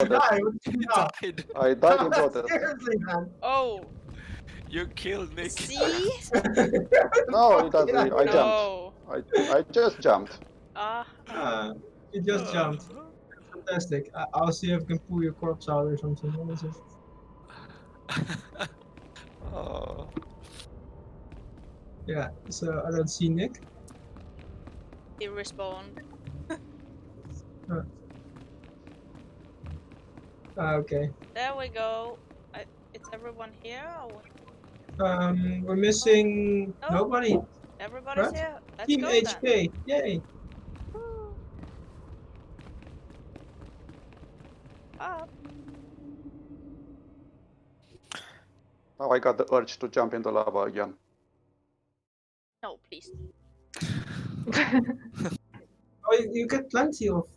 Die, Died. I died in protest. Seriously, man. Oh, You killed Nick. see? No, it doesn't. I jumped. No. I just jumped. You just jumped. Fantastic. I'll see if I can pull your corpse out or something. What is it? Oh. Yeah, so I don't see Nick. He respawned. Okay. There we go. Is everyone here? Or what? We're missing No. nobody. Everybody's What? here. Let's Team go HK. Yay. Woo. Up. Now I got the urge to jump into lava again. No, please. Oh, you get plenty of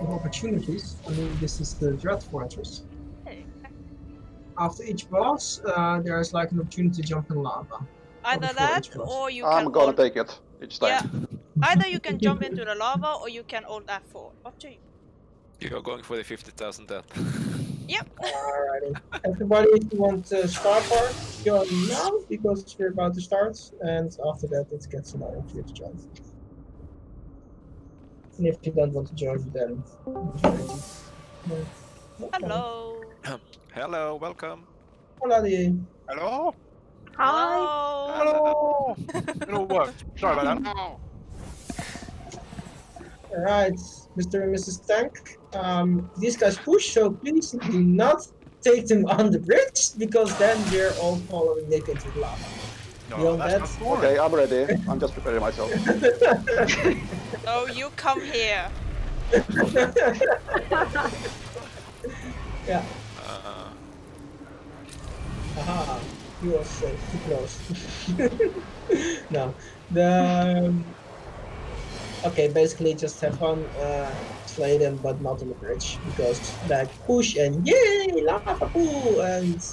opportunities. I mean, this is the Dread Fortress. Hey. After each boss, there's like an opportunity to jump in lava. Either Before that, each boss. or you I'm can gonna ult. take it each time. Yeah. Either you can jump into the lava, or you can ult F4. Up to you. You're going for the 50,000 death. Yep. Alrighty. Everybody, if you want to start part, join now because we're about to start, and after that it gets another for you to join. And if you don't want to join, then Hello. Hello, welcome. Hola, Di. Hello? Hello. Hello! It'll work. Sorry about that. Alright, Mr. and Mrs. Tank. These guys push, so please do not take them on the bridge, because then we're all following Nick into the lava. No, Beyond that's that- not boring. Okay, I'm ready. I'm just preparing myself. So you come here. Yeah. Uh, Aha, he was safe, too close. No, okay, basically just have fun, slay them, but not on the bridge, because like push and yay, lava pool, and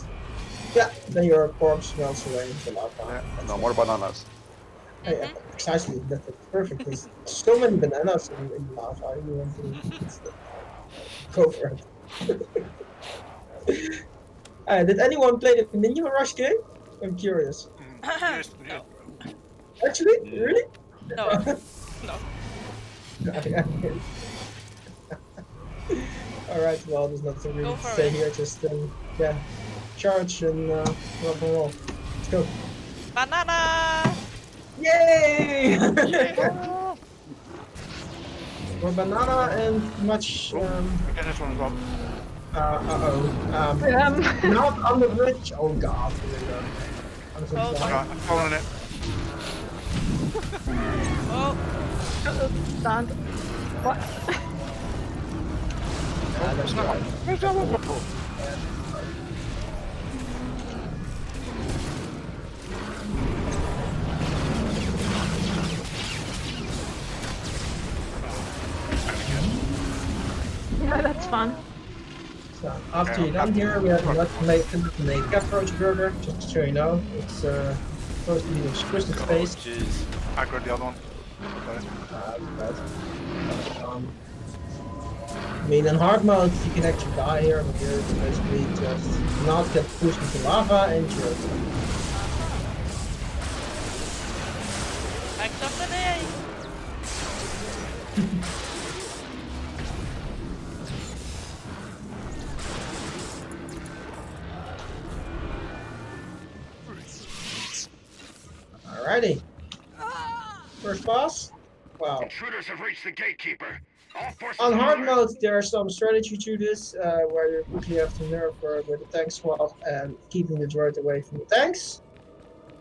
yeah, then your corpse melts away into lava. No more bananas. Yeah, precisely, that's perfect. There's so many bananas in lava. You want to go for it. Did anyone play the Minion Rush game? I'm curious. Yes, No. Actually, really? No. No. Alright, well, there's nothing really Go to for say it. here. Just yeah, charge and rock and roll. Let's go! Banana. Yay! More banana and much. Get this one as well. Not on the bridge. Oh god. Here we go. I'm so Oh, sorry. Right, I'm following it. Oh. Stand. What? Yeah, that's right. Where's that one from? Yeah, that's fun. So after you're done here, we have not made a cockroach burger. Just so you know, it's supposed to be a twisted oh, space. jeez. I grabbed the other one. I mean, in hard mode, you can actually die here, but here it's basically just not get pushed into lava and you're Back of the day. Alrighty. First boss. Wow. Intruders have reached the gatekeeper. All forces On hard alert. mode, there are some strategy to this, where you quickly have to nerf with the tank swap and keeping the droid away from the tanks.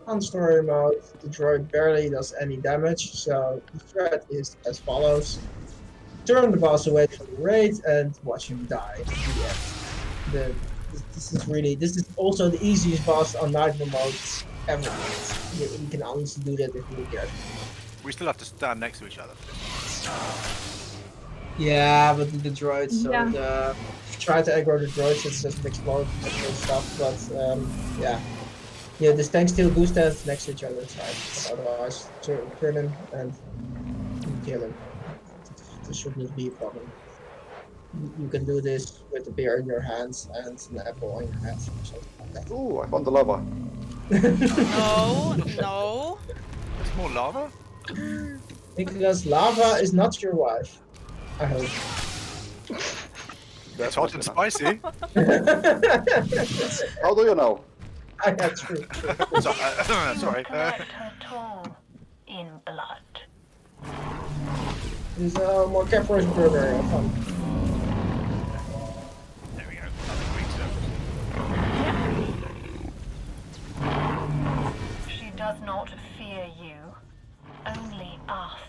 On story mode, the droid barely does any damage, so the threat is as follows. Turn the boss away from the raid and watch him die at the end. This is also the easiest boss on nightmare mode ever. You can honestly do that if you care. We still have to stand next to each other. Yeah, but the droids, so Yeah. try to aggro the droids, it doesn't explode and stuff, but yeah. Yeah, the tanks still do stand next to each other, so otherwise turn in and kill him. This shouldn't be a problem. You can do this with a beer in your hands and an apple on your head or something like that. Ooh, I found the lava. No, no. There's more lava? Because lava is not your wife. I hope. It's hot and spicy. How do you know? I had true. Sorry. Connect her tall in blood. This is a more Caprice burger. Fun. There we go. Another green surface. She does not fear you, only us.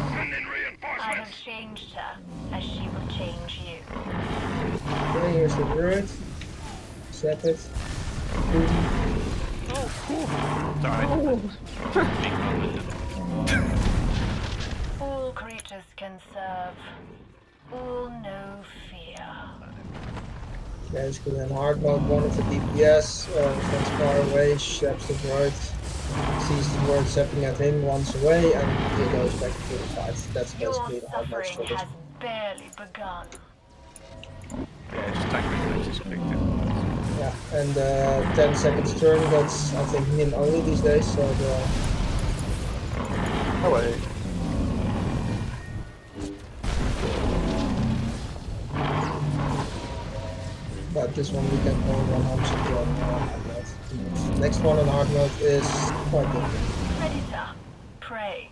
Send in I reinforcements. have changed her, as she will change you. Okay, here's the druid. Set it. Boom. Sorry. All creatures can serve. All know fear. Basically in hard mode, one of the DPS stands far away, shabs the droid, sees the droid stepping at him, runs away, and he goes back to the fight. That's Your basically the hard mode suffering strategy. has barely begun. Yeah, just take me. Just clicked it. Yeah, and 10 seconds turn, that's I think min only these days, so Away. but this one we can only 100 on hard mode. Next one on hard mode is quite different. Predator, prey.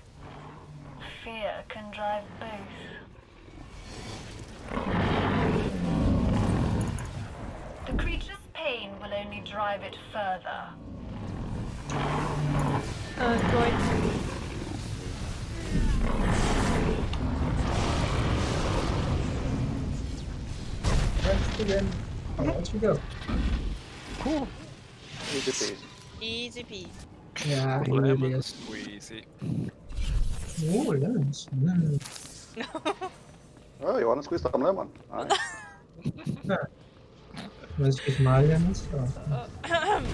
Fear can drive both. The creature's pain will only drive it further. Droid. Let's begin. Let's go. Cool. Easy peasy. Easy peasy. Yeah, he really Lemon is. squeezy. Oh, lemons. Mm. Oh, you wanna squeeze some lemon? Nice. Let's give my lemons. Oh. Kind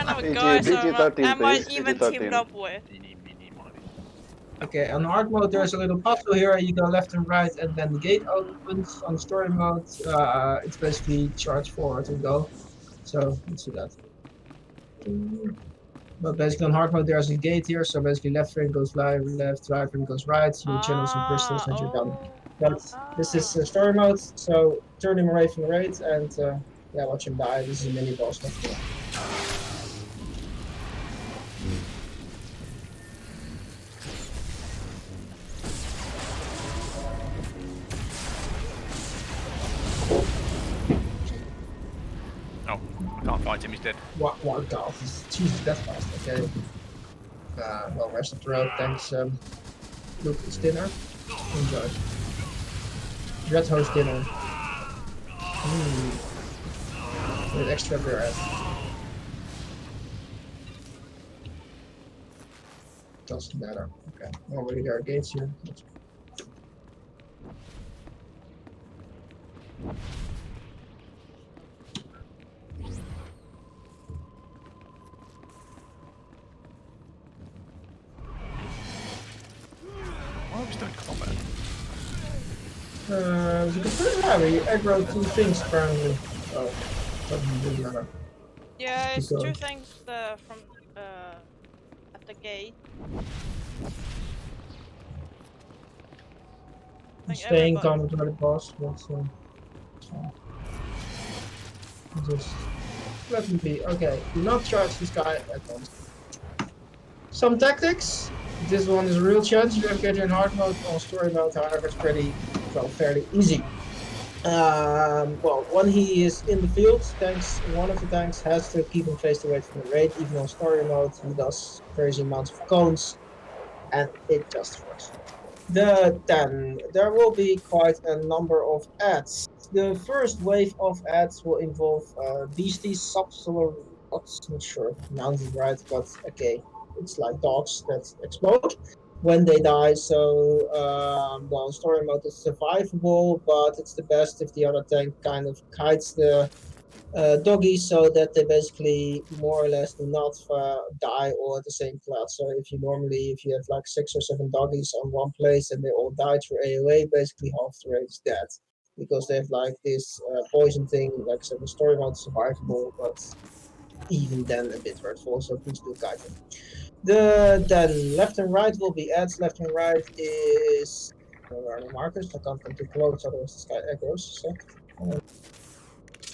of a guy, so PG-13, I might please, even PG-13. teamed up with. Okay, on hard mode there's a little puzzle here. You go left and right, and then the gate opens. On story mode, it's basically charge forward and go. So let's do that. But basically on hard mode there's a gate here, so basically left frame goes left, right frame goes right. You channel some crystals and you're done. But this is story mode, so turn him away from the raid and yeah, watch him die. This is a mini boss. Nothing more. Oh, I can't fight him. He's dead. What golf? Jesus, that's fast. Okay. Well, rest of the road. Thanks. Luke, it's dinner. Enjoy. Red host dinner. With extra bread. Doesn't matter. Okay. Already there are gates here. Why are we still in combat? You can put it out. You aggro two things apparently. Oh, doesn't really matter. Yeah, it's Keep two going. things from at the gate. I think Staying everybody- calm with the boss, but just let me be. Okay, do not charge this guy at once. Some tactics. This one is a real challenge. You have to get in hard mode. On story mode, however, it's pretty, well, fairly easy. Well, when he is in the field, one of the tanks has to keep him faced away from the raid. Even on story mode, he does crazy amounts of cones, and it just works. Then there will be quite a number of ads. The first wave of ads will involve beasties, not sure if I pronounced it right, but okay, it's like dogs that explode. when they die. So well, story mode is survivable, but it's the best if the other tank kind of kites the doggies so that they basically more or less do not die all at the same plot. So if you have like 6 or 7 doggies on one place and they all die through AoA, basically half the raid is dead. Because they have like this poison thing, like I said, the story mode is survivable, but even then a bit hurtful, so please do kite them. Then left and right will be ads. Left and right is where are the markers? I can't come too close, otherwise this guy aggroes. So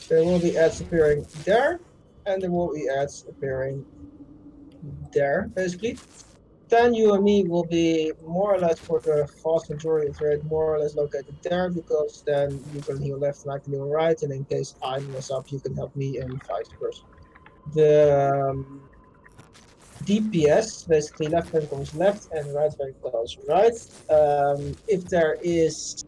there will be ads appearing there, and there will be ads appearing there, basically. Then you and me will be more or less for the vast majority of the raid, more or less located there, because then you can heal left and I can heal right, and in case I mess up, you can help me and vice versa. The DPS, basically left wing goes left and right wing goes right. If there is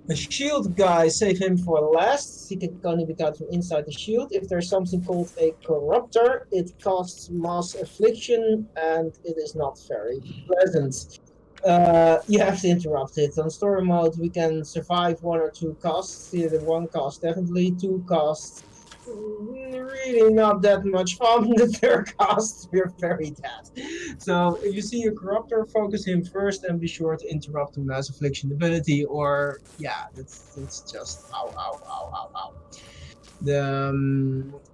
a shield guy, save him for last. He can only be cut from inside the shield. If there's something called a corruptor, it costs mass affliction and it is not very pleasant. You have to interrupt it. On story mode, we can survive 1 or 2 casts. Either 1 cast definitely, 2 casts really not that much fun. The 3rd cast, we're very dead. So if you see a corruptor, focus him first and be sure to interrupt the mass affliction ability, or yeah, that's just ow, ow, ow, ow, ow.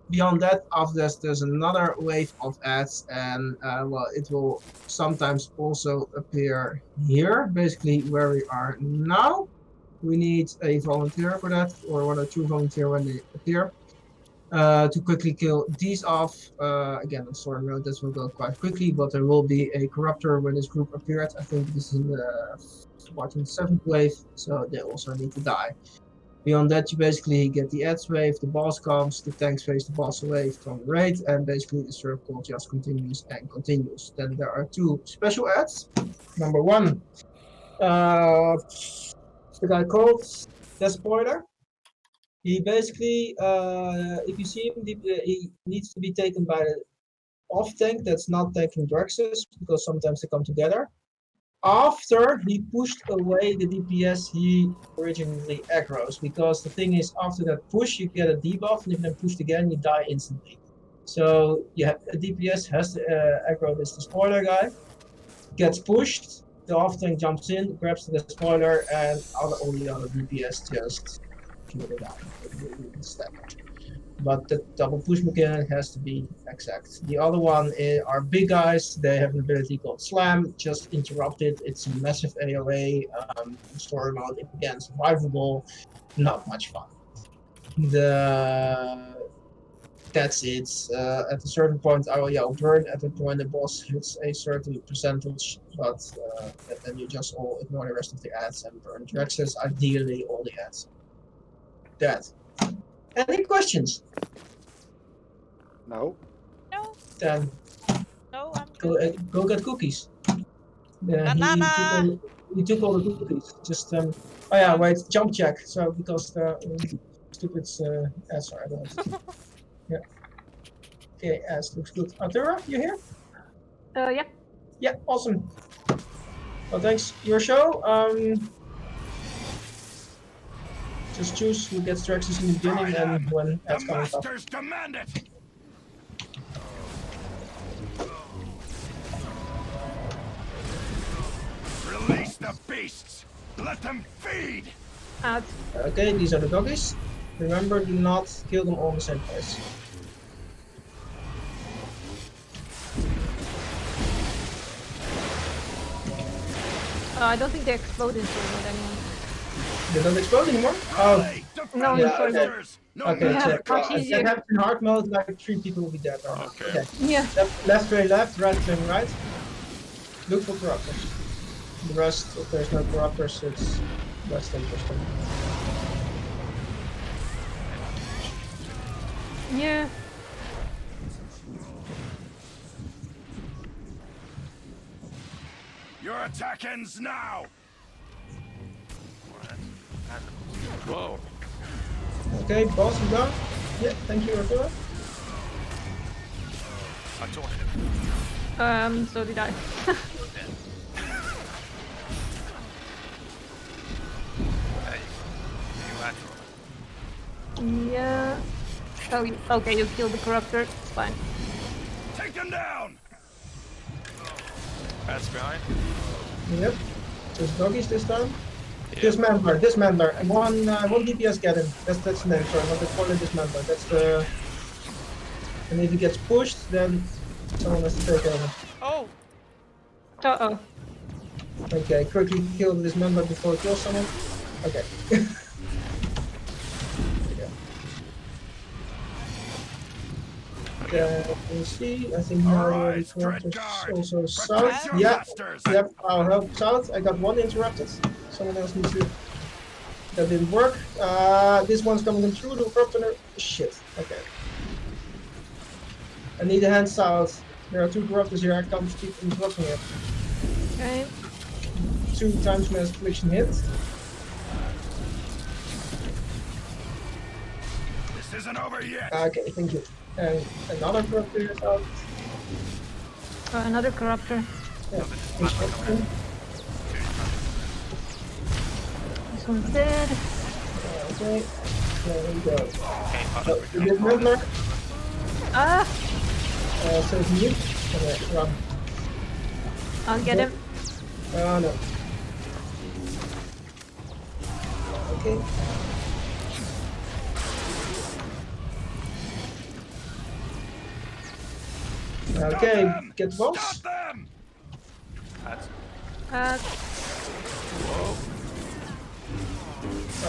Beyond that, after this, there's another wave of ads, and well, it will sometimes also appear here, basically where we are now. We need a volunteer for that, or 1 or 2 volunteer when they appear. To quickly kill these off. Again, on story mode, this will go quite quickly, but there will be a corruptor when this group appeared. I think this is in the 7th wave, so they also need to die. Beyond that, you basically get the ads wave, the boss comes, the tanks face the boss away from the raid, and basically the circle just continues and continues. Then there are 2 special ads. Number 1, the guy called the spoiler. He basically, if you see him, he needs to be taken by the off tank that's not taking Draxus, because sometimes they come together. After he pushed away the DPS he originally aggroes, because the thing is, after that push, you get a debuff, and if then pushed again, you die instantly. So yeah, a DPS has to aggro this the spoiler guy, gets pushed, the off tank jumps in, grabs the spoiler, and all the other DPS just kill it out. It's that much. But the double push mechanic has to be exact. The other one are big guys. They have an ability called Slam. Just interrupt it. It's a massive AoA. Story mode, again, survivable. Not much fun. That's it. At a certain point, I will burn at the point the boss hits a certain percentage, but then you just all ignore the rest of the ads and burn Draxus, ideally all the ads. That. Any questions? No. No, Then no, I'm go good. go get cookies. Yeah, Banana! he took all the cookies. Just oh yeah, wait, jump check. So because stupid sorry, I don't. Yeah. Okay, looks good. Artura, you here? Yeah. Yeah, awesome. Well, thanks. Your show. Just choose who gets Draxus in the beginning and when The ads coming up. masters demand it! Release the beasts! Let them feed! Out. Okay, these are the doggies. Remember, do not kill them all in the same place. I don't think they explode in story mode anymore. They don't explode anymore? Oh, Rally! Defend No, the yeah, okay. masters! No okay, Yeah, check. much If easier. that happens in hard mode, like 3 people will be dead. Or Okay. Yeah. Left, right, turn right. Look for corruptors. The rest, if there's no corruptors, it's less interesting. Yeah. Your attack ends now! Whoa. Okay, boss, you done? Yeah, thank you, Arthur. I taunted him. So did I. Oh, okay, you killed the corruptor. It's fine. Take them down! That's behind. Yep. Just doggies this time. Dismantler. And one DPS get him. That's the name, sorry, not the spoiler dismantler. That's the... And if he gets pushed, then someone has to take over. Oh, Uh-oh. Okay, quickly kill the dismantler before it kills someone. Okay. We'll see. I think now Alright, the corruptor's Dreadguard. also Protect south. your Yeah, masters. yep, I'll help south. I got one interrupted. Someone else needs to. That didn't work. This one's coming in through the corruptor. Shit. Okay. I need a hand south. There are 2 corruptors here. I can't keep interrupting it. Okay. 2 times mass affliction hit. This isn't over yet. Okay, thank you. And another corruptor here south. Another corruptor. Yeah. Interruption. This one's dead. Okay. There we go. Okay, So, the dismantler. Ah! Save mute. Okay, run. I'll get him. Oh no. Okay. Okay, get boss. Stop them! That's Uh,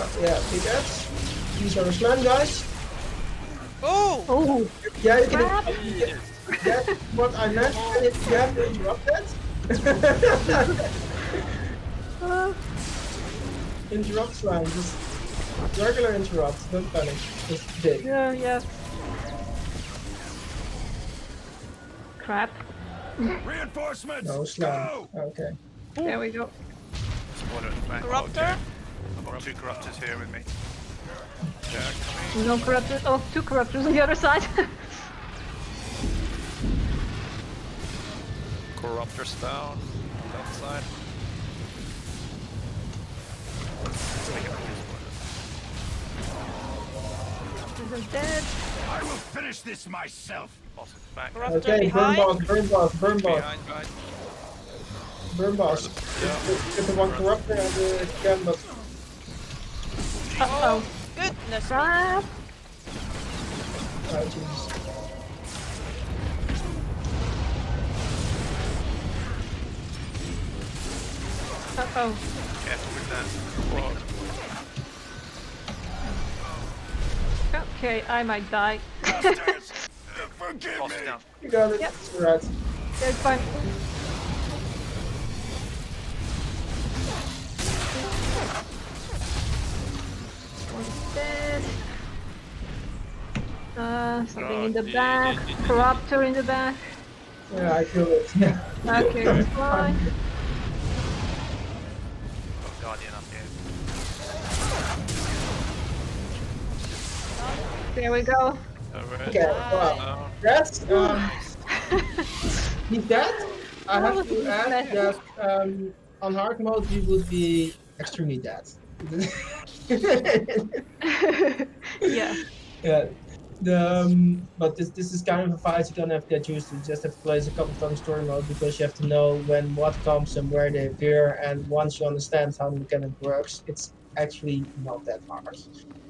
Oh, yeah, big ads. These are the slam guys. oh, oh! Yeah, you can. Crap. That's what I meant. And if you have to interrupt that. Uh, Interrupt slam, just regular interrupt. Don't panic. Just big. yeah. Crap. Reinforcements! No slam. Go! Okay. There we go. spoiler at the back. corruptor. I've got 2 corruptors here with me. Jack, coming. No corruptors. Oh, 2 corruptors on the other side. Corruptors down on that side. Corruptors are dead. I will finish this myself! Boss is back. Corruptor Okay, burn behind. boss, burn boss, burn boss, Behind, guys. burn boss. Get the one corruptor and the canvas. Uh-oh. Goodness me. Crap. Oh, jeez. Uh-oh. Careful with that. Whoa. Okay, I might die. Bastards! Forgive Boss me! is down. You got it. Yep. It's right. Yeah, it's fine. One's dead. Something in the back. Corruptor in the back. Yeah, I killed it. Yeah. Okay, it's fine. Got Guardian up here. There we go. Alright. Okay, wow. That's he's dead. I have to add that on hard mode you would be extremely dead. Yeah. Yeah. But this is kind of a fight you don't have to get used to. You just have to play a couple of times story mode because you have to know when what comes and where they appear. And once you understand how the mechanic works, it's actually not that hard.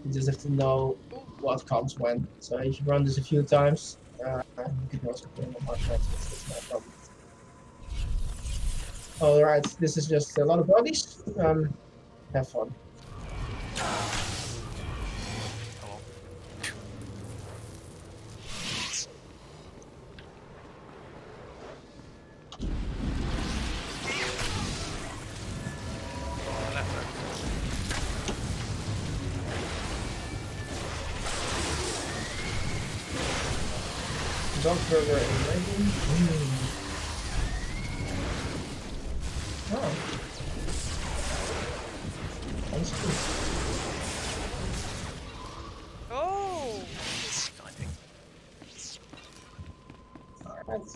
You just have to know what comes when. So if you run this a few times, you can also play on hard mode. It's no problem. All right, this is just a lot of bodies. Have fun. Dog burger and bacon. Oh. That's good. Oh, Exciting. Alright.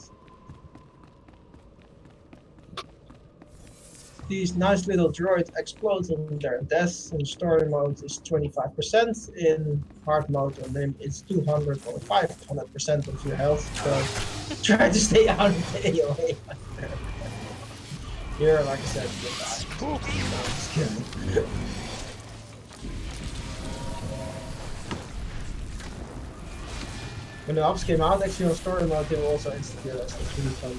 these nice little droids explode on their death. In story mode is 25%. In hard mode on them it's 200 or 500% of your health. So try to stay out of the AOA. Here, like I said, you'll die. No, just kidding. When the ops came out, actually on story mode, they were also instantly lost. It's really fun.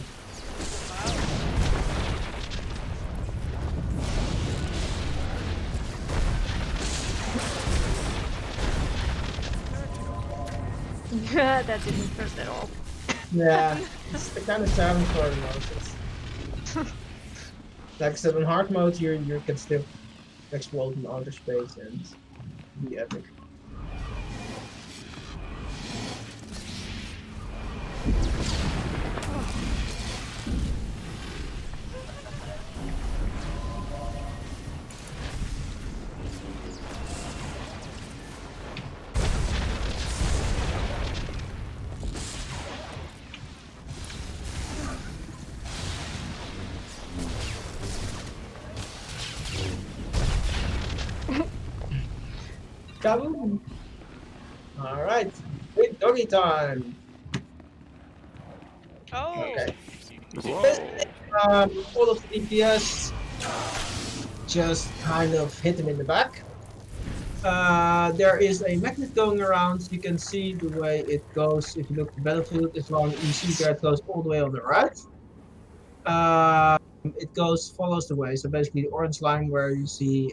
That didn't hurt at all. Yeah, it's the kind of challenge for the most. Like I said, in hard mode, you can still explode in outer space and be epic. Kaboom! Alright, big doggy time! Oh. Okay. Whoa. All of the DPS just kind of hit him in the back. There is a magnet going around. You can see the way it goes. If you look at the battlefield, it's one you see there it goes all the way on the right. It follows the way. So basically, the orange line where you see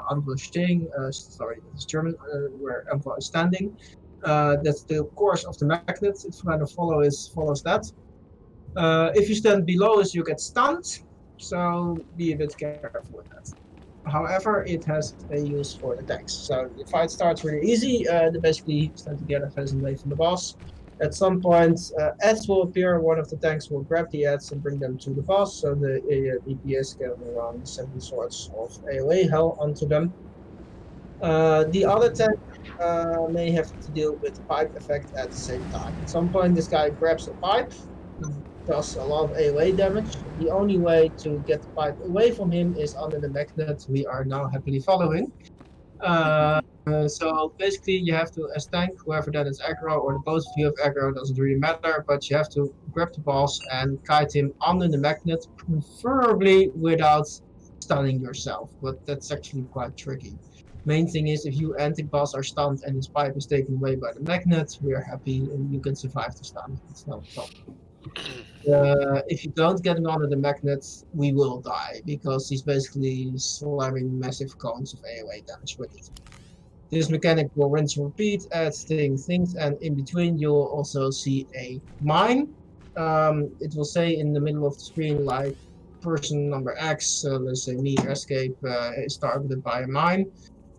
Anvo staying, sorry, it's German, where Anvo is standing. That's the course of the magnet. It kind of follows that. If you stand below us, you get stunned. So be a bit careful with that. However, it has a use for the tanks. So the fight starts really easy. They basically stand together facing away from the boss. At some point, ads will appear. One of the tanks will grab the ads and bring them to the boss. So the DPS can around 7 sorts of AoE hell onto them. The other tank may have to deal with the pipe effect at the same time. At some point, this guy grabs a pipe, does a lot of AoE damage. The only way to get the pipe away from him is under the magnet we are now happily following. So basically you have to, as tank, whoever that is aggro or the both of you have aggro, doesn't really matter, but you have to grab the boss and kite him under the magnet, preferably without stunning yourself, but that's actually quite tricky. Main thing is if you and the boss are stunned and his pipe is taken away by the magnet, we are happy and you can survive the stun. It's no problem. If you don't get him under the magnet, we will die because he's basically slamming massive cones of AoE damage with it. This mechanic will rinse and repeat, adding things, and in between you'll also see a mine. It will say in the middle of the screen like person number X, so let's say me, escape, is targeted by a mine.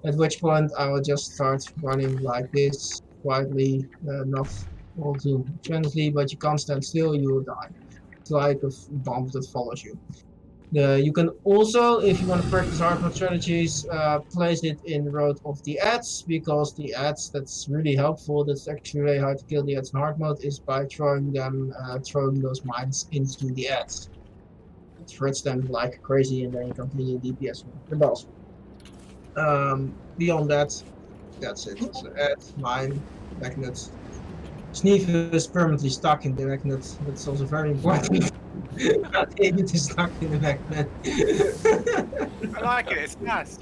At which point I will just start running like this, quietly, not all too gently, but you can't stand still, you will die. It's like a bomb that follows you. You can also, if you want to practice hard mode strategies, place it in road of the ads, because the ads, that's really helpful. That's actually really hard to kill the ads in hard mode, is by throwing those mines into the ads. It hurts them like crazy, and then you continue DPS with the boss. Beyond that, that's it. So add, mine, magnets. Sneef is permanently stuck in the magnet. That's also very important. It is stuck in the magnet. I like it, it's nice.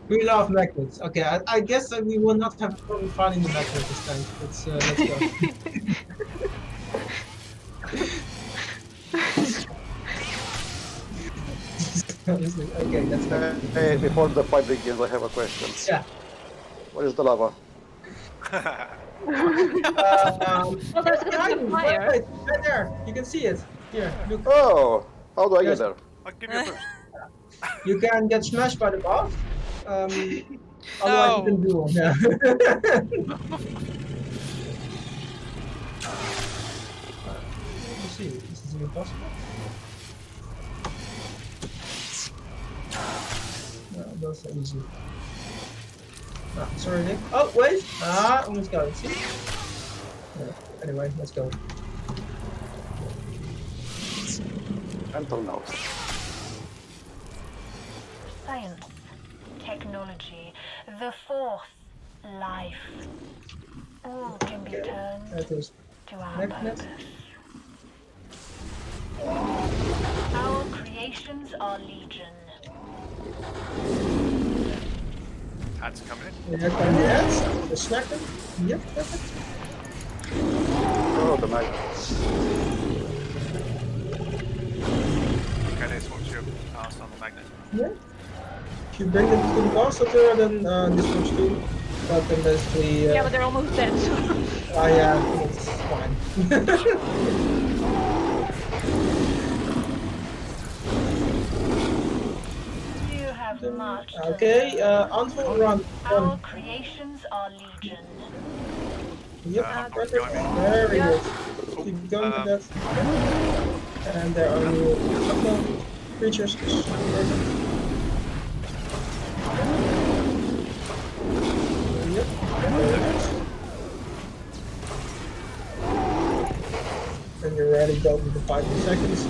We love magnets. Okay, I guess that we will not have a problem finding the magnet this time. Let's go. Okay, that's better. Hey, before the fight begins, I have a question. Yeah. What is the lava? Well, there's a fire. Wait, right there. You can see it. Here, look. Oh, how do I get there? I'll give you a boost. You can get smashed by the boss. Otherwise you can duel. Yeah. Let's see. Is this even possible? No, those are easy. Ah, sorry, Nick. Oh, wait! Almost got it. See? Yeah. Anyway, let's go. Until now. science, technology, the fourth, life. All can be turned That is to our magnet. purpose. Our creations are legion. Ads coming in. Here come the ads. The snack them. Yep, perfect. Oh, the magnet. Okay, let's watch your pass on the magnet. Yeah. If you bring them to the boss turret, then this works too. But then basically. Yeah, but they're almost dead. So. Oh yeah, that's fine. You have much to Okay, learn. Anvil, run. Our creations are legion. Yep, I'm perfect. behind me. Very Yeah. good. Keep going with that. And there are new creatures. Perfect. Yep, very nice. When you're ready, go with the 5 seconds.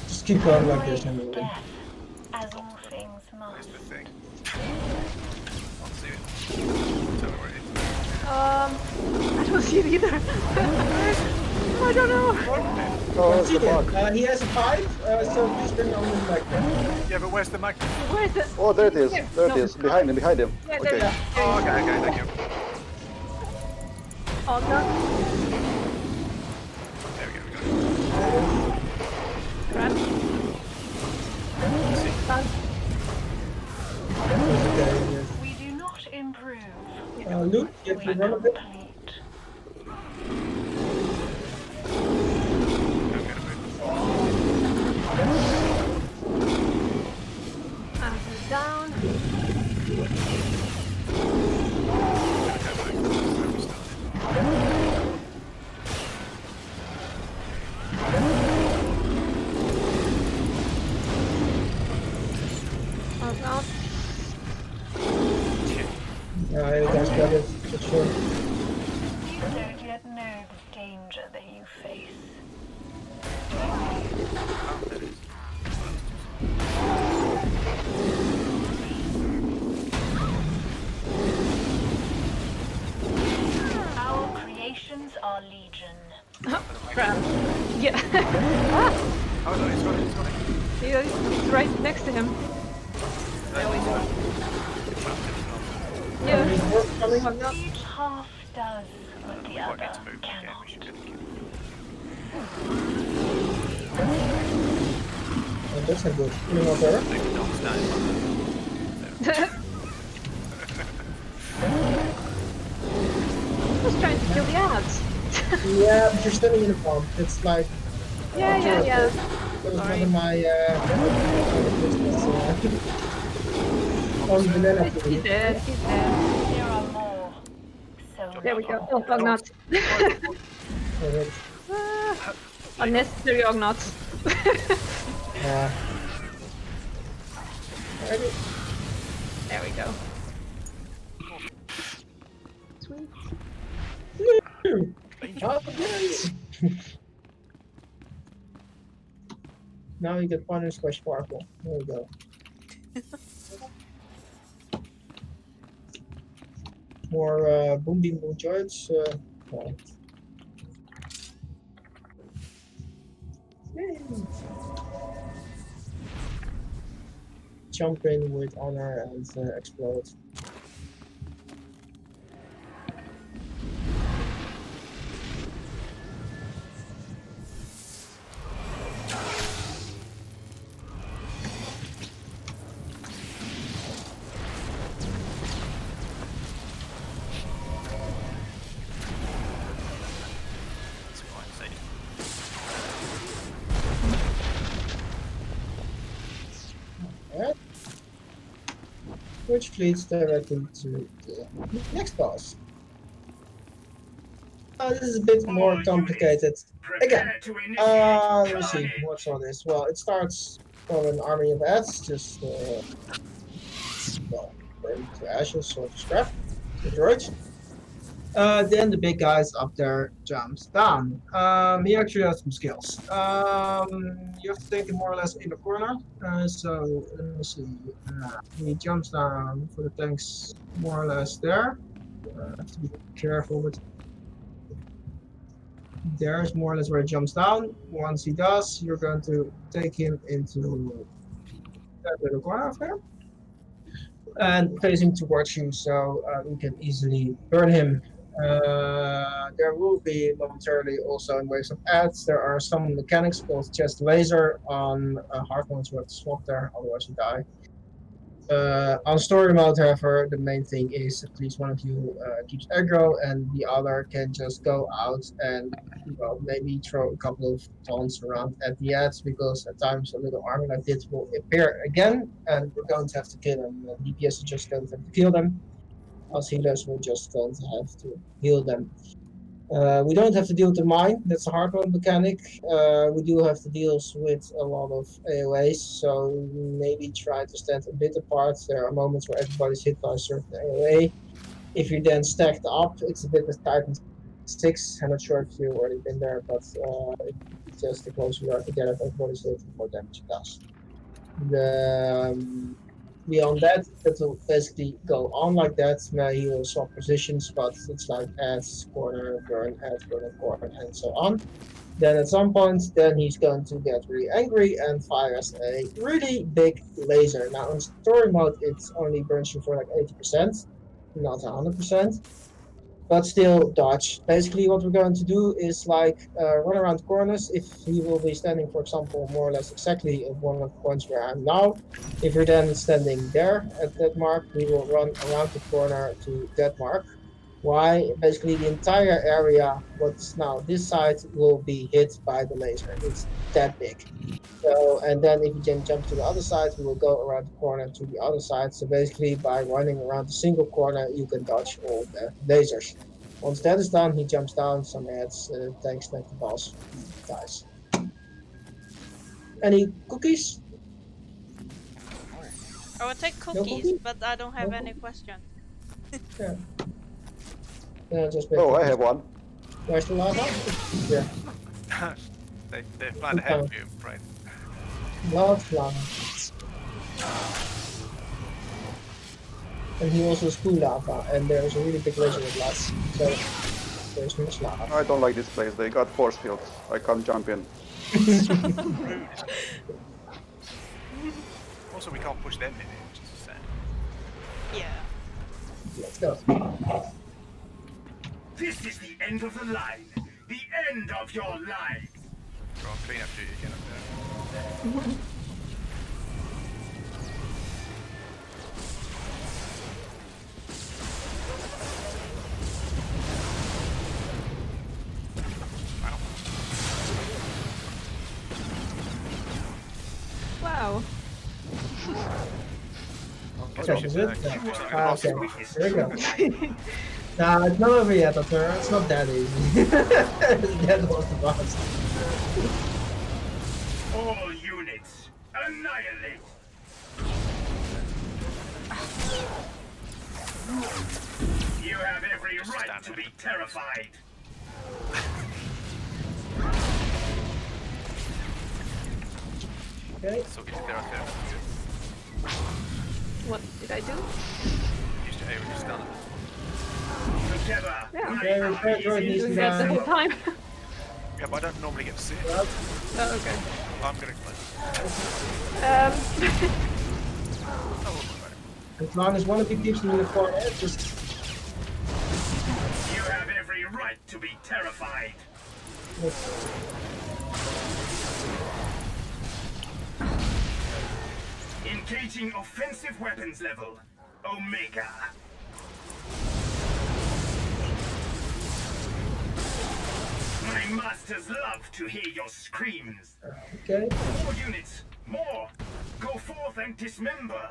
Just keep going like this and moving. Death, as all things Where's must. the thing? Can't see it. Tell me where it is. I don't see it either. I don't know. Oh, it's See the bug. him. He has a pipe, so please bring on him back there. Yeah, but where's the magnet? Where is it? Oh, there it is. Here. There it No. is. Behind him, behind him. Yeah, Okay. there. Oh, okay, thank you. Oh, no. There we go, Grab. Done. We do not improve. Luke, you We have to run a bit. complete. Answer down. Oh, no. Yeah, you guys got it, for sure. You don't yet know the danger that you face. Our creations are legion. Crap. Yeah. Ah, Oh, no, he's got it, he's got it. it's right next to him. There we go. Yeah. Coming. Oh, no. Each half does what the Might other get to move again, cannot. we should get it. Oh, that's not good. Pulling off there. They can not stand I was trying to kill the ads. Yeah, but you're standing in the farm. It's like Yeah. that was Sorry. one of my on banana He's food. dead. He's dead. There are more. So There we many. go. Oh, Ognots. Perfect. Unnecessary Ognots. Yeah. Ready? There we go. Sweet. Oh, yes. Now you get punished by Sparkle. There we go. More boom beam boom joints. Well. Yay. Jump in with honor and explode. It's quite safe. Alright. Which leads directly to the next boss. This is a bit more complicated. Again, let me see, what's all this? Well, it starts from an army of ads, just, well, burned to ashes or to scrap, the droids. Then the big guys up there jumps down. He actually has some skills. You have to take him more or less in the corner. So let me see. He jumps down for the tanks more or less there. Have to be careful with. There's more or less where he jumps down. Once he does, you're going to take him into that little corner of there and face him towards you, so you can easily burn him. There will be momentarily also in waves of ads. There are some mechanics called chest laser on hard ones who have to swap there, otherwise you die. On story mode, however, the main thing is at least one of you keeps aggro, and the other can just go out and maybe throw a couple of taunts around at the ads, because at times a little army like this will appear again, and we're going to have to kill them. DPS is just going to have to kill them. Us healers will just going to have to heal them. We don't have to deal with the mine, that's a hard mode mechanic. We do have to deal with a lot of AoAs, so maybe try to stand a bit apart. There are moments where everybody's hit by a certain AoA. If you're then stacked up, it's a bit of Titan 6. I'm not sure if you've already been there, but it's just the closer you are together, everybody's hit, the more damage it does. Beyond that, it will basically go on like that. Now he will swap positions, but it's like adds, corner, burn, corner, and so on. Then at some point, then he's going to get really angry and fires a really big laser. Now in story mode, it only burns you for like 80%, not 100%. But still dodge. Basically what we're going to do is like run around corners. If he will be standing, for example, more or less exactly at one of the points where I'm now, if you're then standing there at that mark, we will run around the corner to that mark. Why? Basically the entire area, what's now this side, will be hit by the laser. It's that big. So, and then if you can jump to the other side, we will go around the corner to the other side. So basically by running around a single corner, you can dodge all the lasers. Once that is done, he jumps down, some heads, tanks smack the boss, he dies. Any cookies? I will take No cookies, cookie? but I don't have No any cookie? question. Yeah. Just make Oh, I cookies. have one. Where's the lava? Yeah, They flying ahead of you, right? lots of lava. And he also has cool lava, and there's a really big laser with lots. So there's much lava. I don't like this place. They got force fields. I can't jump in. Rude. Also, we can't push them in, which is sad. Yeah. Let's go. This is the end of the line. The end of your life. Go on, clean up duty again up there. Wow. Okay, is it? Yeah. Okay, here we go. Okay. Nah, it's not over yet, Doctor. It's not that easy. That was the boss. All units, annihilate. You have every right to be terrified. Okay. So get there, okay. What did I do? Use your A when you're stunned. Together, Yeah. my Okay, army repair droid is needs Doing to that the whole die. time. Yeah, but I don't normally get to see it. Yep. Oh, okay. I'm gonna explain. Um, Oh, right. As long as one of you keeps me in the corner, just You have every right to be terrified. Engaging offensive weapons level. Omega. My masters love to hear your screams. okay. More units. More. Go forth and dismember.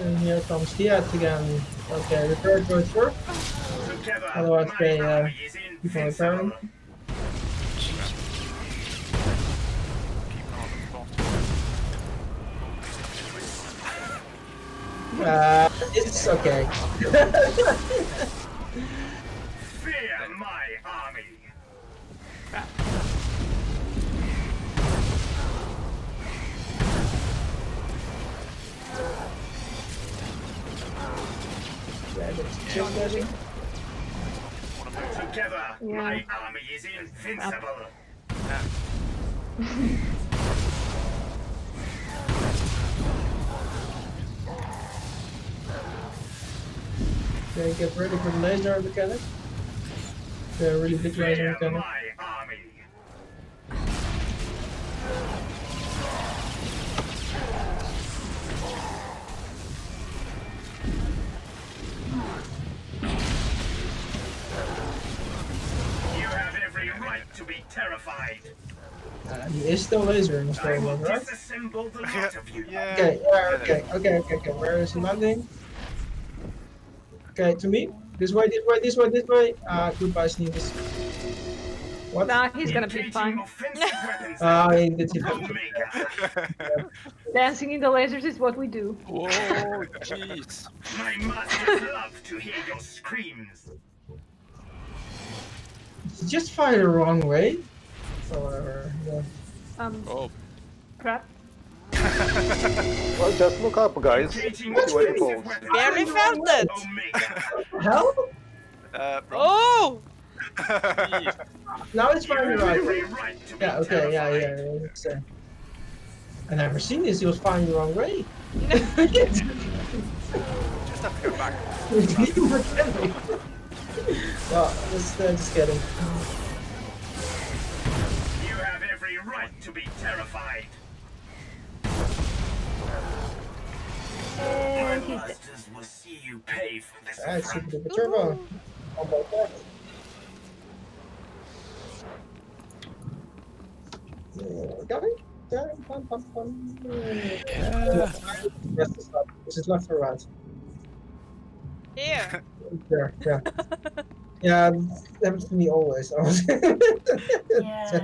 And here comes the ads again. Okay, repair droid first. Together, Otherwise my they, army is keep on invincible. repairing. Keep an eye on the bottom. It's okay. Fear my army. Yeah, that's just letting. Together, Yeah. my army is invincible. Okay, get ready for the laser mechanic. The really big laser Fear mechanic. my army. You have every right to be terrified. He is still lasering, is I will going right? disassemble the lot of you. Yeah. Okay, okay. Where is he landing? Okay, to me. This way. Goodbye, Sneakers. What? Nah, he's gonna be Engaging fine. offensive weapons. He did it. Omega. Dancing in the lasers is what we do. Whoa, jeez. My masters love to hear your screams. He just fired the wrong way. Or whatever. Yeah. Oh, Crap. Well, just look up, guys. Engaging See what it offensive falls. weapons. Barely felt it. Omega. Hell? Bro. Oh! jeez. Now it's You firing the have right every way. right to be Yeah, okay, yeah. terrified. It's, I never seen this. He was firing the wrong way. Just have to go back. Well, let's just get him. You have every right to be terrified. My And he's dead. masters will see you pay for this Alright, affront. super duper turbo. How about that? Got it? Got it? Pum. Yes, it's left. Is it left or right? Here. There, yeah. Yeah, that happens to me always. Yes.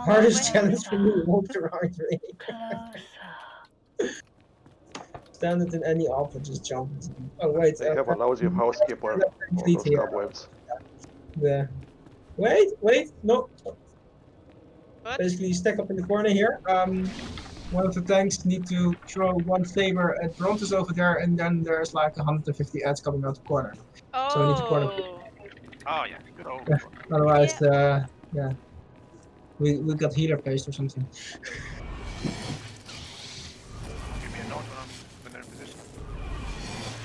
Hardest challenge for me, walk the right way. Closer. Stand it in any alpha, just jump into them. Oh, wait. They have a lousy housekeeper for those cobwebs. Yeah. Wait, no. What? Basically, stack up in the corner here. One of the tanks need to throw one saber at Brontes over there, and then there's like 150 ads coming out the corner. So we need to corner. Oh. Oh yeah, good old. Yeah. Otherwise, yeah, we got healer placed or something. Give me a note when they're in position.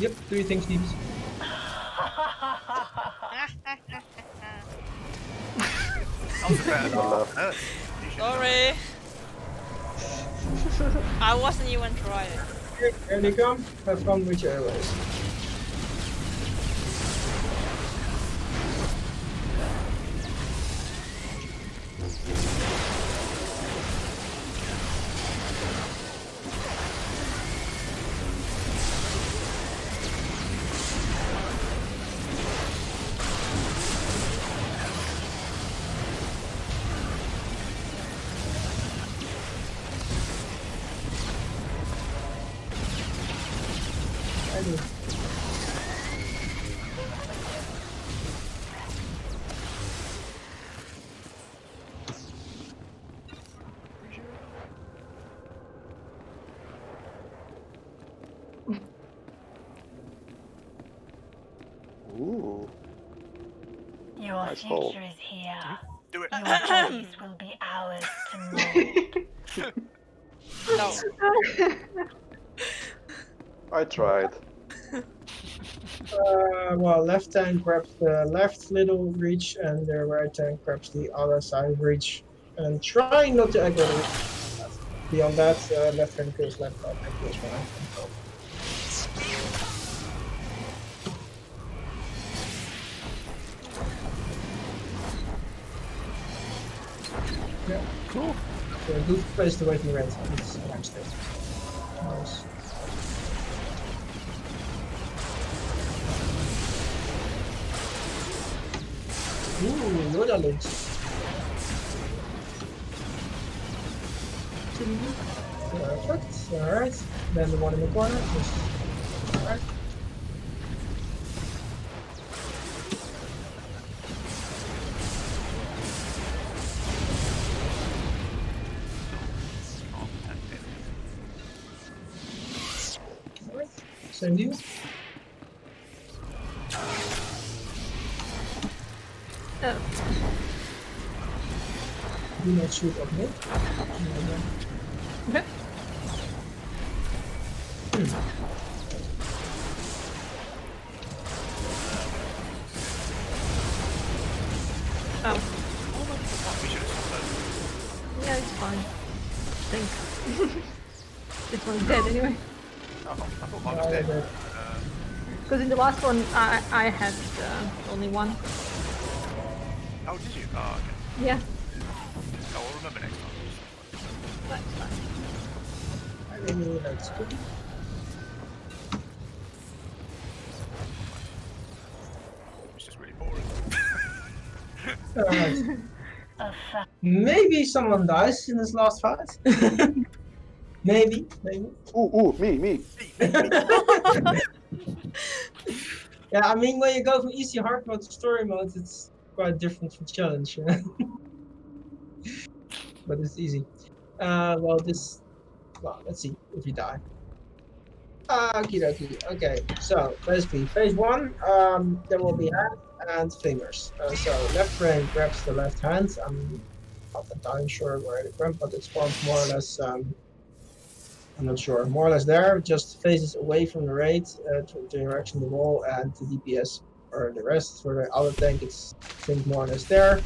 Yep, do you think, Steve? That was a bad left. Sorry. I wasn't even trying. Here they come. Have fun with your arrows. I do. Ooh, Your Nice hole. future is here. Do it. Your choice will be ours to mold. No. I tried. Well, left tank grabs the left little reach, and the right tank grabs the other side reach. And try not to aggro. Beyond that, left hand kills left, right hand kills right. Yeah. Cool. So do place the waiting red. It's a nice state. Nice. Ooh, Yoda links. Perfect. Alright. Then the one in the corner. Alright. Alright. Same deal. Oh. Do not shoot at me. Okay. Oh. We should have stopped Yeah, it's fine. I think. This one's dead anyway. that. I thought mine was dead. Because in the last one, I had only one. Oh, did you? Oh, okay. Yeah. Oh, I'll remember next time. That's fine. I really like Spooky. It's just really boring. Alright. A fa- Maybe someone dies in this last fight. maybe. Me. Yeah, I mean, when you go from easy hard mode to story mode, it's quite different from challenge. But it's easy. Well, let's see if you die. Okie dokie. Okay, so basically, phase 1, there will be hand and fingers. So left brain grabs the left hand. I'm not entirely sure where it went, but it spawns more or less. I'm not sure. More or less there, just faces away from the raid to the direction of the wall, and the DPS or the rest for the other tank. It's I think more or less there.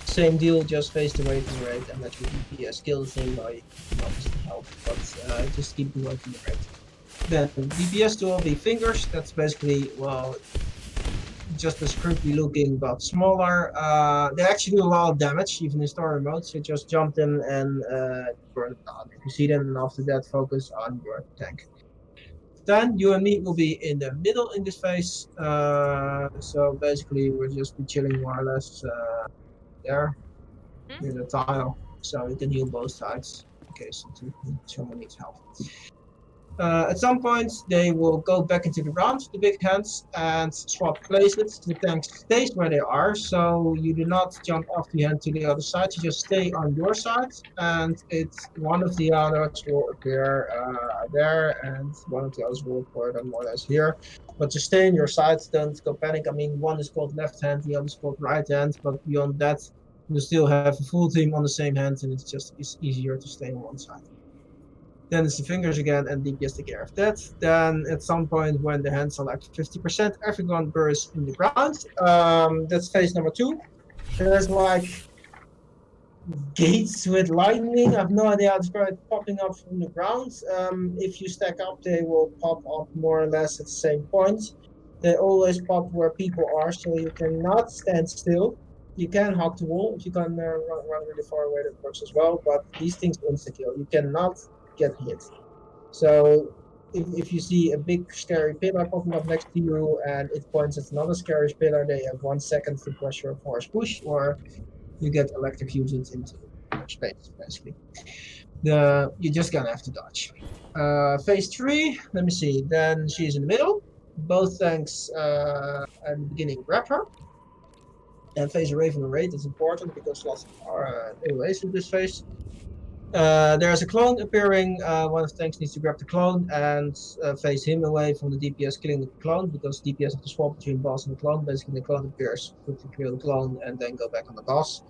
Same deal, just faced away from the raid and let your DPS kill the thing by obviously help, but just keep away from the raid. Then DPS to all be fingers. That's basically, well, just as creepy looking but smaller. They actually do a lot of damage even in story mode, so just jump them and burn them down if you see them, and after that focus on your tank. Then you and me will be in the middle in this phase, so basically we'll just be chilling more or less there in the tile, so we can heal both sides in case someone needs help. At some point, they will go back into the ground, the big hands, and swap places. The tank stays where they are, so you do not jump off the hand to the other side. You just stay on your side, and one of the others will appear there, and one of the others will appear more or less here. But just stay on your side, don't go panic. I mean, one is called left hand, the other is called right hand, but beyond that, you still have a full team on the same hand, and it's easier to stay on one side. Then it's the fingers again, and DPS take care of that. Then at some point when the hands are like 50%, everyone bursts in the ground. That's phase number 2. There's like gates with lightning. I have no idea how to describe it, popping up from the ground. If you stack up, they will pop up more or less at the same point. They always pop where people are, so you cannot stand still. You can hug the wall if you can run really far away. That works as well. But these things insta kill. You cannot get hit. So if you see a big scary pillar popping up next to you and it points at another scary pillar, they have 1 second to press your force push, or you get electrocuted into space, basically. You're just gonna have to dodge. Phase 3, let me see. Then she's in the middle. Both tanks at the beginning grab her. And phase away from the raid is important because lots are AOAs in this phase. There's a clone appearing. One of the tanks needs to grab the clone and face him away from the DPS killing the clone, because DPS have to swap between boss and the clone. Basically, the clone appears, quickly kill the clone, and then go back on the boss.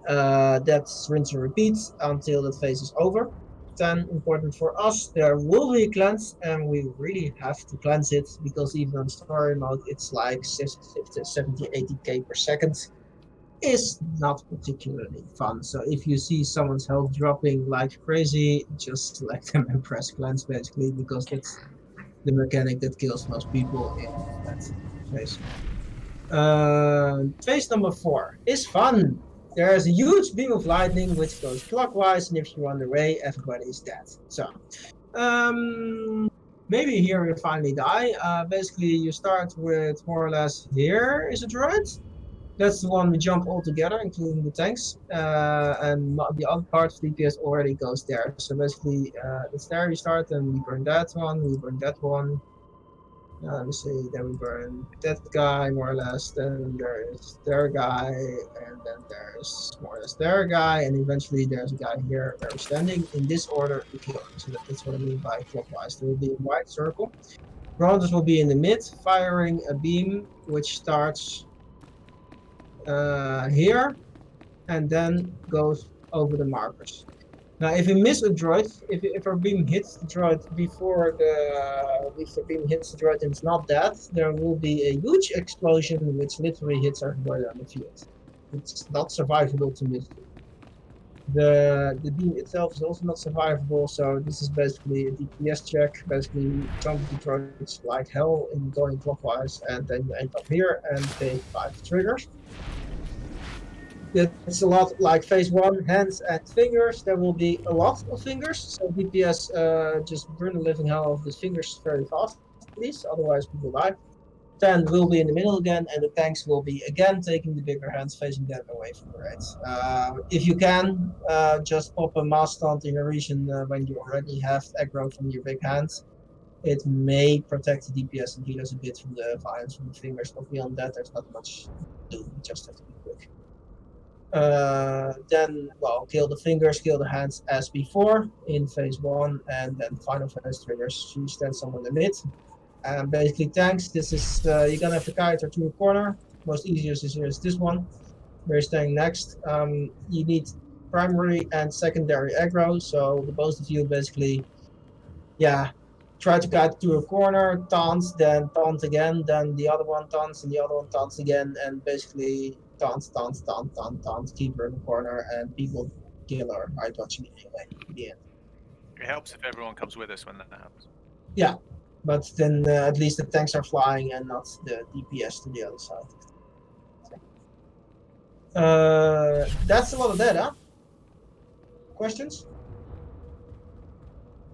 That's rinse and repeat until that phase is over. Then, important for us, there will be a cleanse, and we really have to cleanse it, because even on story mode, it's like 70-80k per second. Is not particularly fun. So if you see someone's health dropping like crazy, just select them and press cleanse, basically, because that's the mechanic that kills most people in that phase. Phase number 4 is fun. There's a huge beam of lightning which goes clockwise, and if you run away, everybody is dead. So maybe here you finally die. Basically, you start with more or less here is a droid. That's the one we jump all together, including the tanks, and the other part of DPS already goes there. So basically, it's there we start, and we burn that one, we burn that one. Let me see, then we burn that guy more or less, then there is their guy, and then there's more or less their guy, and eventually there's a guy here where we're standing. In this order, we kill him. So that's what I mean by clockwise. There will be a wide circle. Bronzes will be in the mid, firing a beam, which starts here, and then goes over the markers. Now, if we miss a droid, if our beam hits the droid before the beam hits the droid and it's not dead, there will be a huge explosion which literally hits everybody on the field. It's not survivable to miss. The beam itself is also not survivable, so this is basically a DPS check. Basically, jump the droids like hell in going clockwise, and then you end up here and take 5 triggers. It's a lot like phase 1, hands and fingers. There will be a lot of fingers, so DPS just burn the living hell of these fingers very fast, please, otherwise people die. 10 will be in the middle again, and the tanks will be again taking the bigger hands, facing them away from the raids. If you can, just pop a mass stunt in your region when you already have aggro from your big hands. It may protect the DPS and heal us a bit from the violence from the fingers, but beyond that, there's not much to do. You just have to be quick. Then, well, kill the fingers, kill the hands as before in phase 1, and then final phase triggers. She stands somewhere in the mid. And basically tanks, this is, you're gonna have to kiter to a corner. Most easiest is this one, where you're staying next. You need primary and secondary aggro, so the both of you basically, yeah, try to kite to a corner, taunt, then taunt again, then the other one taunts, and the other one taunts again, and basically taunt, keep her in the corner, and people kill her by touching it anyway, in the end. It helps if everyone comes with us when that happens. Yeah, but then at least the tanks are flying and not the DPS to the other side. That's a lot of that, huh? Questions?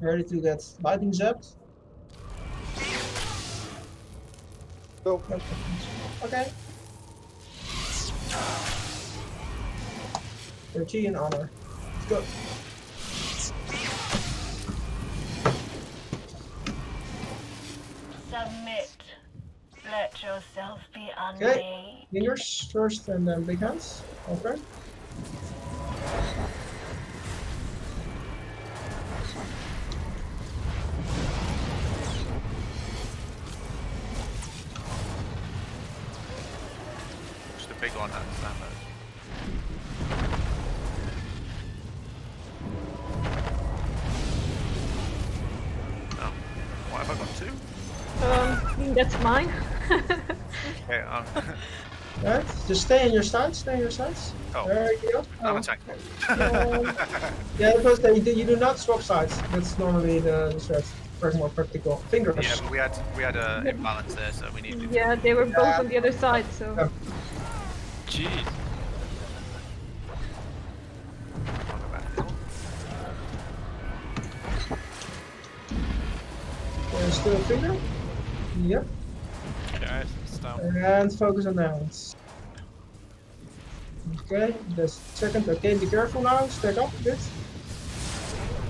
Ready to get lightning zapped? Go. Okay. 13 honor. Let's go. Submit. Let yourself be Okay. unmade. Fingers first and then big hands. Okay. Just a big one has that. Oh, what have I got 2? I think that's mine. Okay, Right. Just stay in your sides. Stay in your sides. oh, There you go. I'm attacking. Yeah, because you do not swap sides. That's normally the strat. More practical. Fingers. Yeah, but we had a imbalance there, so we needed. Yeah, they were both on the other side, so. Jeez. I'll go back. There's still a finger. Yep. Okay, stop. And focus on the hands. Okay, the second. Okay, be careful now. Stack up a bit.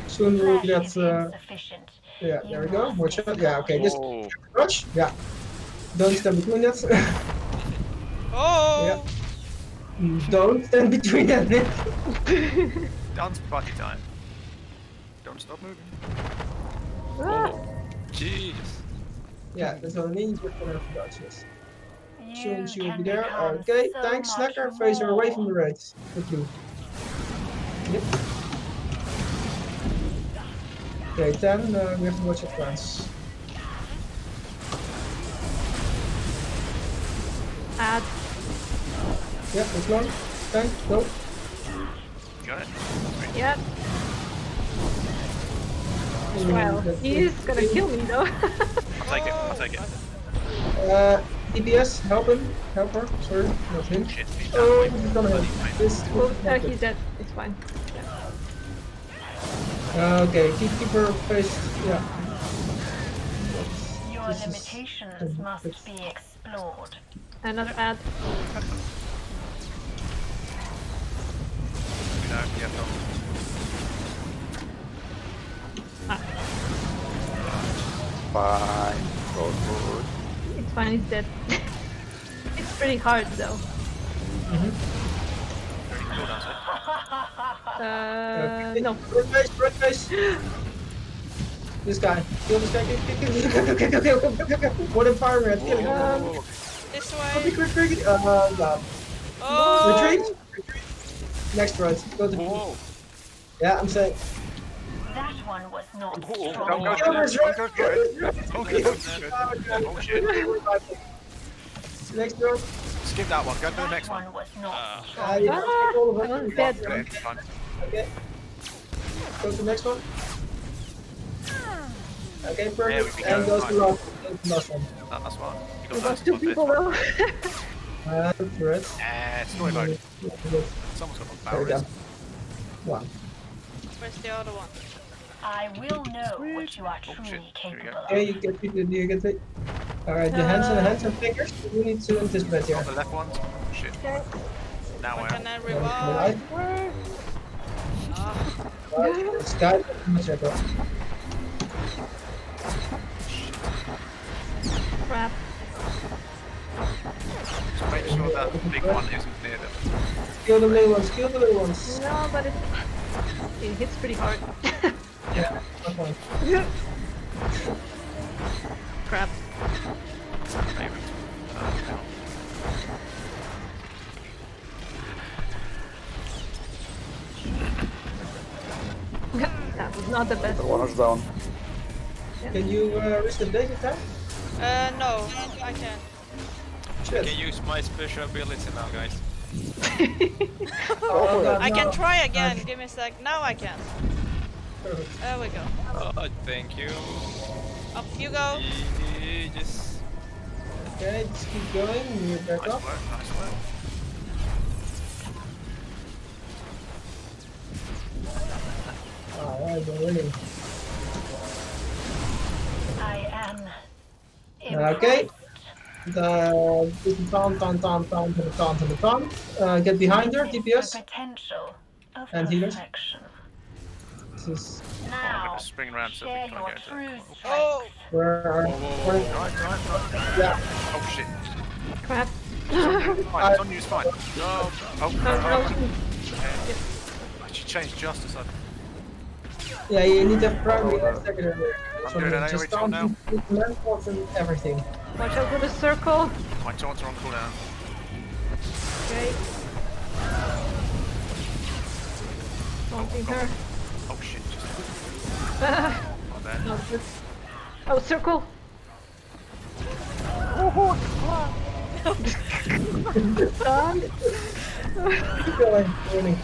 Soon we'll Flesh get. is insufficient. Yeah, You there we go. must Watch out. Yeah, okay. Just Oh, rush. Yeah. Don't stand between that. Oh! Don't stand between that. Dance party time. Don't stop moving. Ah, jeez. Yeah, that's what I mean. Just gonna have to dodge this. Soon You she will can be there. become Okay, so thanks, much Snacker. Face her away from the more. raids. Quickly. Yep. Okay, 10. We have to watch it once. add. Yep, it's long. 10. Go. Got it. Yeah. Well, he's gonna kill me though. I'll take it. I'll take it. DPS, help him. Help her. Sorry, not him. Shit, he's Oh, down. he's gonna hit. This Oh, will not he's good. dead. It's fine. Okay, keep her faced. Yeah. Your This is- limitations must be explored. And not add. No, yeah, no. Fine. So good. It's fine, he's dead. It's pretty hard though. Cooldowns, No. Red face. This guy. Kill this guy. Kill. What a fire red. Kill him. This way. Quick. No. Oh! Retreat. Next road. Go to. Whoa! Yeah, I'm saying. That one was not Don't strong. go Kill for his it! red. Don't go for it! Don't go for it! Oh shit! Next road. Skip that one, go to the That next one. one was not You Ah, take all of I them. was dead. Okay, fine. Okay. Go to the next one. Okay, perfect. There we go. And goes to last one. That's fine. You We got lost 2 people though. Red. It's not about it. Someone's got a There we barrel. go. One. Where's the other one? I will know what you are Oh, shit. truly Here we go. capable of. Okay, you get it. Alright, the hands and fingers. You need to anticipate here. On the left one. Shit. Okay. Now When I can am. I revive? This guy, check out. Crap. Just make sure that the big one isn't near them. Kill the little ones. No, but it hits pretty hard. Yeah, that's fine. Crap. Maybe. That was not the best. The one is down. Can you risk the basic attack? No, I can't. I Shit. can use my special ability now, guys. Oh, God, I can no. try again. Give me a sec. Now I can. Perfect. There we go. Oh, thank you. Up you go. Just Okay, just keep going. Move back Nice up. work, nice work. Alright, we're winning. I am. Okay. The taunt. Get behind her, The DPS. potential of And healers. perfection. This is I'm Now, gonna spring around so we share can't your get into true it. strength. Oh! where are Right. yeah. Oh shit. Crap. Fine, it's on you, it's fine. No. Oh, No. She changed just as I. Yeah, you need to have primary and secondary. I'm doing an Just AoE tool now. command pods and everything. Watch out for the circle. My taunts are on cooldown. Okay. Taunting her. Oh shit, just. Ah, My bad. no, good. Oh, circle. Done. Keep going, winning.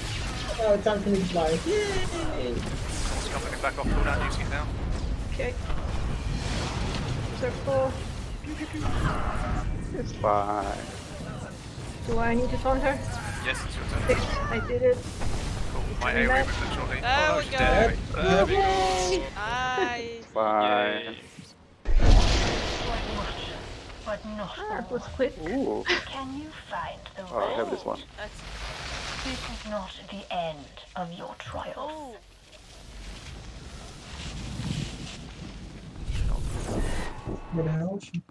Time for me to fly. Yay! Someone's coming back off cooldown using it now. Okay. Circle. Fine. Do I need to taunt her? Yes, it's your turn. Yes, I did it. Cool. My Coming AoE back. was literally. There Oh, we she's go. dead. there we go. Nice. Fine. Yay. But not That was all. quick. Ooh. Can you find the Oh, I have this one. That's... This is not the end of your trials. Oh! Where the hell is she?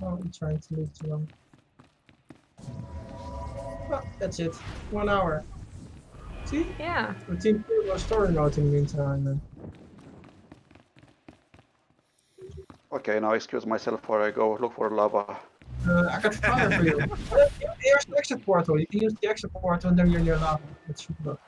Oh, I'm trying to move to one. Well, that's it. 1 hour. See? Yeah. The team was story mode in the meantime. Then. Okay, now excuse myself before I go look for lava. I got fire for you. Here's the exit portal. You can use the exit portal and then you're near lava. That should work.